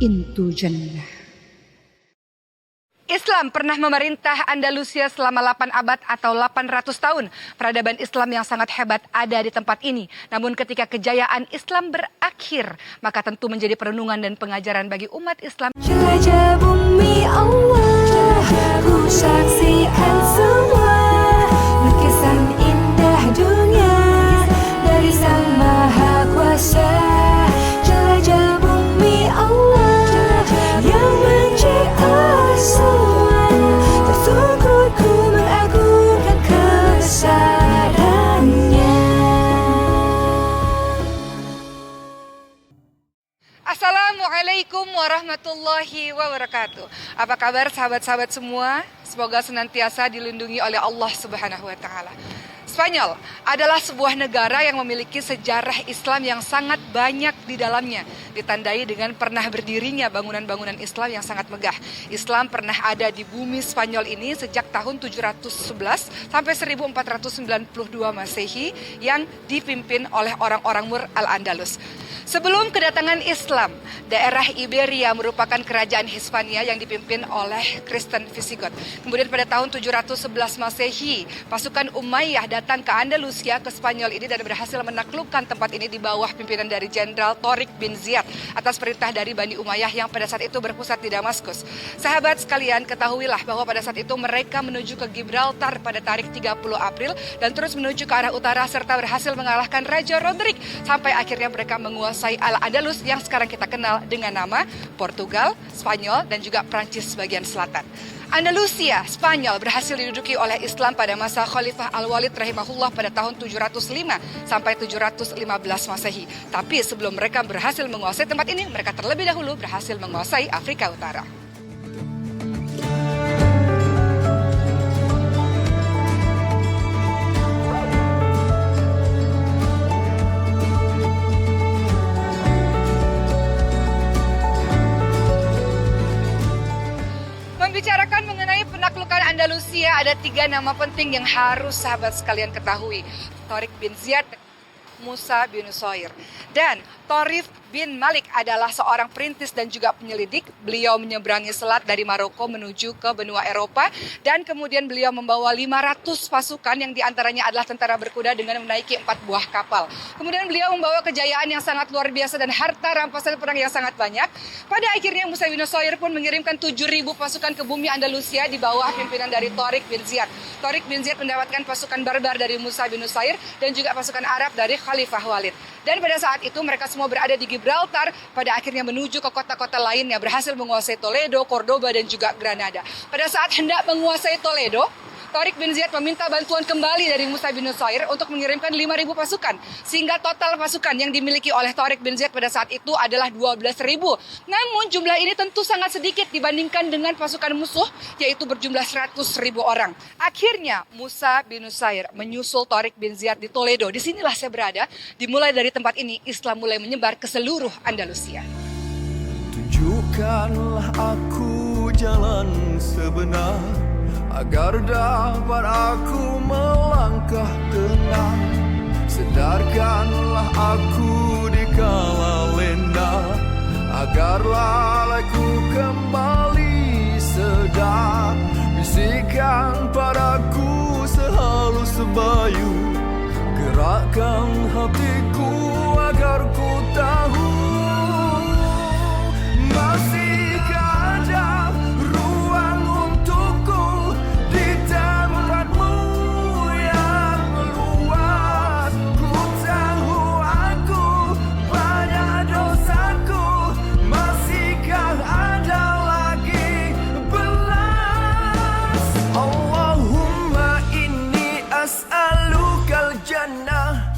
into Jannah. Islam pernah memerintah Andalusia selama 8 abad atau 800 tahun. Peradaban Islam yang sangat hebat ada di tempat ini. Namun ketika kejayaan Islam berakhir, maka tentu menjadi perenungan dan pengajaran bagi umat Islam. Jelajah bumi Allah, ku saksikan semua lukisan indah dunia dari Sang Maha Kuasa. Jelajah bumi Allah yang mencipta semua, tersungkur ku mengagungkan kebesarannya. Assalamualaikum warahmatullahi wabarakatuh. Apa kabar sahabat-sahabat semua? Semoga senantiasa dilindungi oleh Allah Subhanahu wa taala. Spanyol adalah sebuah negara yang memiliki sejarah Islam yang sangat banyak di dalamnya. Ditandai dengan pernah berdirinya bangunan-bangunan Islam yang sangat megah. Islam pernah ada di bumi Spanyol ini sejak tahun 711 sampai 1492 Masehi yang dipimpin oleh orang-orang Mur al-Andalus. Sebelum kedatangan Islam, daerah Iberia merupakan kerajaan Hispania yang dipimpin oleh Kristen Visigoth. Kemudian pada tahun 711 Masehi, pasukan Umayyah datang ke Andalusia, ke Spanyol ini dan berhasil menaklukkan tempat ini di bawah pimpinan dari Jenderal Tariq bin Ziyad atas perintah dari Bani Umayyah yang pada saat itu berpusat di Damaskus. Sahabat sekalian, ketahuilah bahwa pada saat itu mereka menuju ke Gibraltar pada tarik 30 April dan terus menuju ke arah utara serta berhasil mengalahkan Raja Roderick sampai akhirnya mereka menguasai Al-Andalus yang sekarang kita kenal dengan nama Portugal, Spanyol dan juga Prancis bagian selatan. Andalusia, Spanyol berhasil diduduki oleh Islam pada masa Khalifah Al-Walid rahimahullah pada tahun 705 sampai 715 Masehi. Tapi sebelum mereka berhasil menguasai tempat ini, mereka terlebih dahulu berhasil menguasai Afrika Utara. Membicarakan mengenai penaklukan Andalusia, ada 3 nama penting yang harus sahabat sekalian ketahui. Tariq bin Ziyad, Musa bin Nusair. Dan Tarif bin Malik adalah seorang perintis dan juga penyelidik. Beliau menyeberangi selat dari Maroko menuju ke benua Eropa. Dan kemudian beliau membawa 500 pasukan yang diantaranya adalah tentara berkuda dengan menaiki 4 buah kapal. Kemudian beliau membawa kejayaan yang sangat luar biasa dan harta rampasan perang yang sangat banyak. Pada akhirnya Musa bin Nusair pun mengirimkan 7.000 pasukan ke bumi Andalusia di bawah pimpinan dari Tariq bin Ziyad. Tariq bin Ziyad mendapatkan pasukan barbar dari Musa bin Nusair dan juga pasukan Arab dari Khalifah Walid. Dan pada saat itu mereka semua berada di Gibraltar, pada akhirnya menuju ke kota-kota lainnya, berhasil menguasai Toledo, Cordoba dan juga Granada. Pada saat hendak menguasai Toledo, Tariq bin Ziyad meminta bantuan kembali dari Musa bin Nusair untuk mengirimkan 5.000 pasukan. Sehingga total pasukan yang dimiliki oleh Tariq bin Ziyad pada saat itu adalah 12.000. Namun jumlah ini tentu sangat sedikit dibandingkan dengan pasukan musuh, yaitu berjumlah 100.000 orang. Akhirnya Musa bin Nusair menyusul Tariq bin Ziyad di Toledo. Disinilah saya berada. Dimulai dari tempat ini, Islam mulai menyebar ke seluruh Andalusia. Tunjukkanlah aku jalan sebenar, agar dapat aku melangkah tenang. Sedarkanlah aku di kala lena, agar lalaiku kembali sedar. Bisikan padaku sehalus sebayu, gerakkan hatiku agar ku tahu, masihkah ada ruang untukku di tempatmu yang luas. Ku tahu aku banyak dosaku, masihkah ada lagi belas. Allahumma inni as'alukal jannah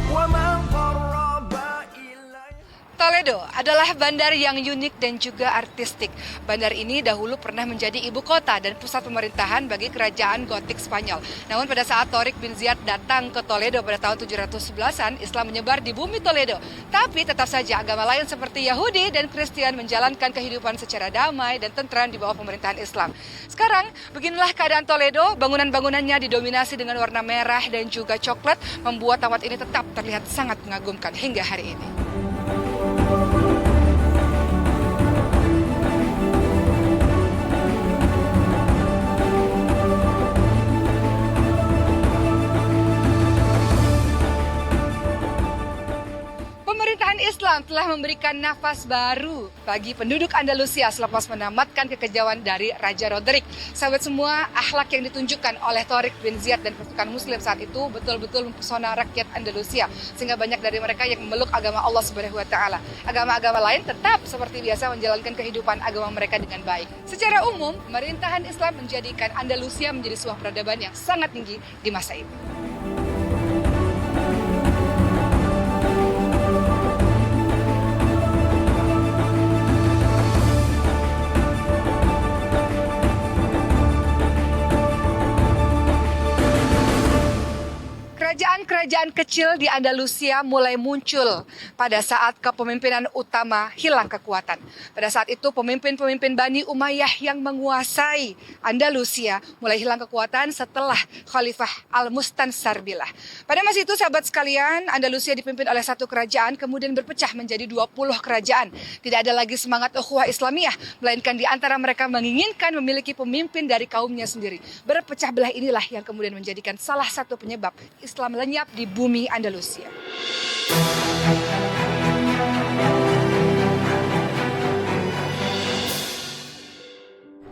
wa ma qarraba ilayya. Toledo adalah bandar yang unik dan juga artistik. Bandar ini dahulu pernah menjadi ibu kota dan pusat pemerintahan bagi kerajaan Gotik Spanyol. Namun pada saat Tariq bin Ziyad datang ke Toledo pada tahun 711-an, Islam menyebar di bumi Toledo. Tapi tetap saja agama lain seperti Yahudi dan Kristen menjalankan kehidupan secara damai dan tentram di bawah pemerintahan Islam. Sekarang, beginilah keadaan Toledo. Bangunan-bangunannya didominasi dengan warna merah dan juga coklat, membuat tempat ini tetap terlihat sangat mengagumkan hingga hari ini. Pemerintahan Islam telah memberikan nafas baru bagi penduduk Andalusia selepas menamatkan kekejauhan dari Raja Roderick. Sahabat semua, akhlak yang ditunjukkan oleh Tariq bin Ziyad dan pasukan Muslim saat itu betul-betul mempesona rakyat Andalusia, sehingga banyak dari mereka yang memeluk agama Allah Subhanahu wa taala. Agama-agama lain tetap seperti biasa menjalankan kehidupan agama mereka dengan baik. Secara umum, pemerintahan Islam menjadikan Andalusia menjadi sebuah peradaban yang sangat tinggi di masa itu. Kerajaan-kerajaan kecil di Andalusia mulai muncul pada saat kepemimpinan utama hilang kekuatan. Pada saat itu pemimpin-pemimpin Bani Umayyah yang menguasai Andalusia mulai hilang kekuatan setelah Khalifah Al-Mustansar Billah. Pada masa itu sahabat sekalian, Andalusia dipimpin oleh satu kerajaan kemudian berpecah menjadi 20 kerajaan. Tidak ada lagi semangat ukhuwah Islamiyah, melainkan di antara mereka menginginkan memiliki pemimpin dari kaumnya sendiri. Berpecah belah inilah yang kemudian menjadikan salah satu penyebab Islam lenyap di bumi Andalusia.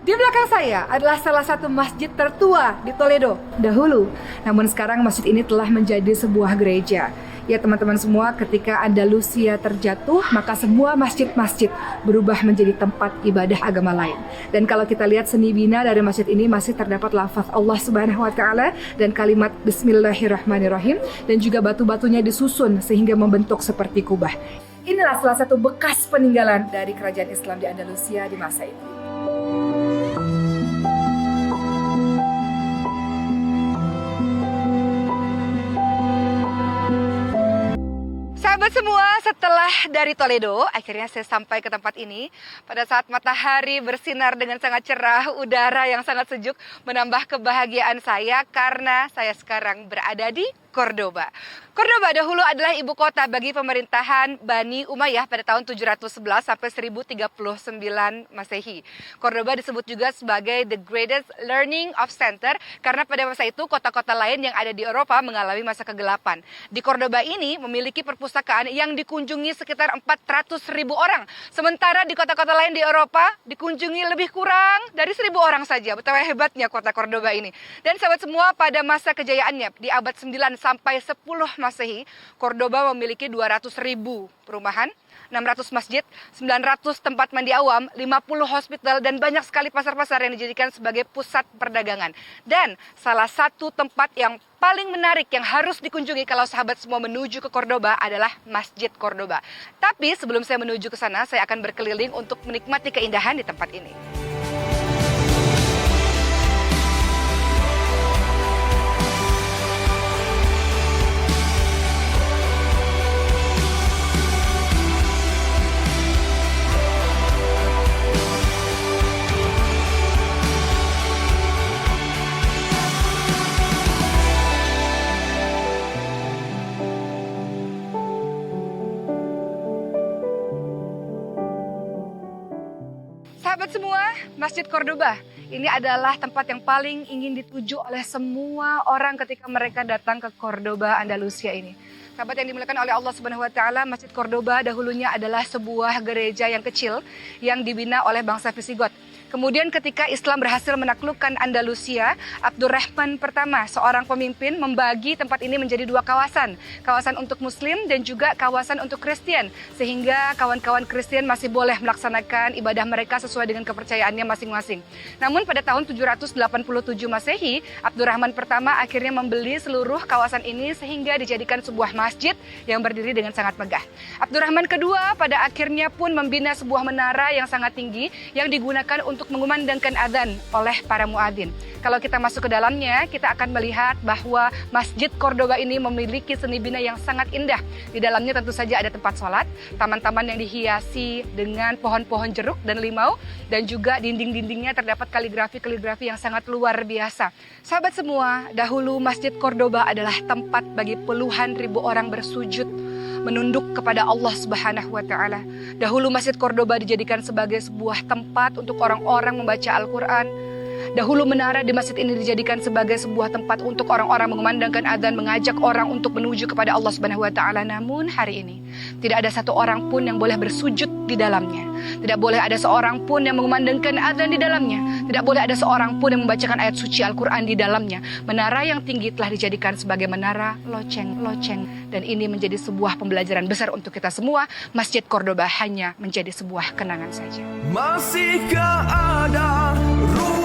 Di belakang saya adalah salah satu masjid tertua di Toledo dahulu. Namun sekarang masjid ini telah menjadi sebuah gereja. Ya teman-teman semua, ketika Andalusia terjatuh, maka semua masjid-masjid berubah menjadi tempat ibadah agama lain. Dan kalau kita lihat seni bina dari masjid ini masih terdapat lafaz Allah Subhanahu wa taala dan kalimat Bismillahirrahmanirrahim, dan juga batu-batunya disusun sehingga membentuk seperti kubah. Inilah salah satu bekas peninggalan dari kerajaan Islam di Andalusia di masa itu. Sahabat semua, setelah dari Toledo, akhirnya saya sampai ke tempat ini. Pada saat matahari bersinar dengan sangat cerah, udara yang sangat sejuk menambah kebahagiaan saya karena saya sekarang berada di Cordoba. Cordoba dahulu adalah ibu kota bagi pemerintahan Bani Umayyah pada tahun 711 sampai 1039 Masehi. Cordoba disebut juga sebagai the greatest learning of center karena pada masa itu kota-kota lain yang ada di Eropa mengalami masa kegelapan. Di Cordoba ini memiliki perpustakaan yang dikunjungi sekitar 400.000 orang. Sementara di kota-kota lain di Eropa dikunjungi lebih kurang dari 1.000 orang saja. Betapa hebatnya kota Cordoba ini. Dan sahabat semua, pada masa kejayaannya di abad 9 sampai 10 Masehi, Cordoba memiliki 200.000 perumahan, 600 masjid, 900 tempat mandi awam, 50 hospital, dan banyak sekali pasar-pasar yang dijadikan sebagai pusat perdagangan. Dan salah satu tempat yang paling menarik yang harus dikunjungi kalau sahabat semua menuju ke Cordoba adalah Masjid Cordoba. Tapi sebelum saya menuju ke sana, saya akan berkeliling untuk menikmati keindahan di tempat ini. Sahabat semua, Masjid Cordoba ini adalah tempat yang paling ingin dituju oleh semua orang ketika mereka datang ke Cordoba, Andalusia ini. Sahabat yang dimuliakan oleh Allah Subhanahu wa taala, Masjid Cordoba dahulunya adalah sebuah gereja yang kecil yang dibina oleh bangsa Visigot. Kemudian ketika Islam berhasil menaklukkan Andalusia, Abdurrahman pertama, seorang pemimpin, membagi tempat ini menjadi dua kawasan. Kawasan untuk Muslim dan juga kawasan untuk Kristen. Sehingga kawan-kawan Kristen masih boleh melaksanakan ibadah mereka sesuai dengan kepercayaannya masing-masing. Namun pada tahun 787 Masehi, Abdurrahman pertama akhirnya membeli seluruh kawasan ini sehingga dijadikan sebuah masjid yang berdiri dengan sangat megah. Abdurrahman kedua pada akhirnya pun membina sebuah menara yang sangat tinggi yang digunakan untuk mengumandangkan adzan oleh para muadzin. Kalau kita masuk ke dalamnya, kita akan melihat bahwa Masjid Cordoba ini memiliki seni bina yang sangat indah. Di dalamnya tentu saja ada tempat sholat, taman-taman yang dihiasi dengan pohon-pohon jeruk dan limau, dan juga dinding-dindingnya terdapat kaligrafi-kaligrafi yang sangat luar biasa. Sahabat semua, dahulu Masjid Cordoba adalah tempat bagi puluhan ribu orang bersujud, menunduk kepada Allah Subhanahu wa taala. Dahulu Masjid Cordoba dijadikan sebagai sebuah tempat untuk orang-orang membaca Al-Qur'an. Dahulu menara di masjid ini dijadikan sebagai sebuah tempat untuk orang-orang mengumandangkan adzan, mengajak orang untuk menuju kepada Allah Subhanahu wa taala. Namun hari ini tidak ada satu orang pun yang boleh bersujud di dalamnya. Tidak boleh ada seorang pun yang mengumandangkan adzan di dalamnya. Tidak boleh ada seorang pun yang membacakan ayat suci Al-Quran di dalamnya. Menara yang tinggi telah dijadikan sebagai menara loceng-loceng. Dan ini menjadi sebuah pembelajaran besar untuk kita semua. Masjid Cordoba hanya menjadi sebuah kenangan saja. Masihkah ada ruang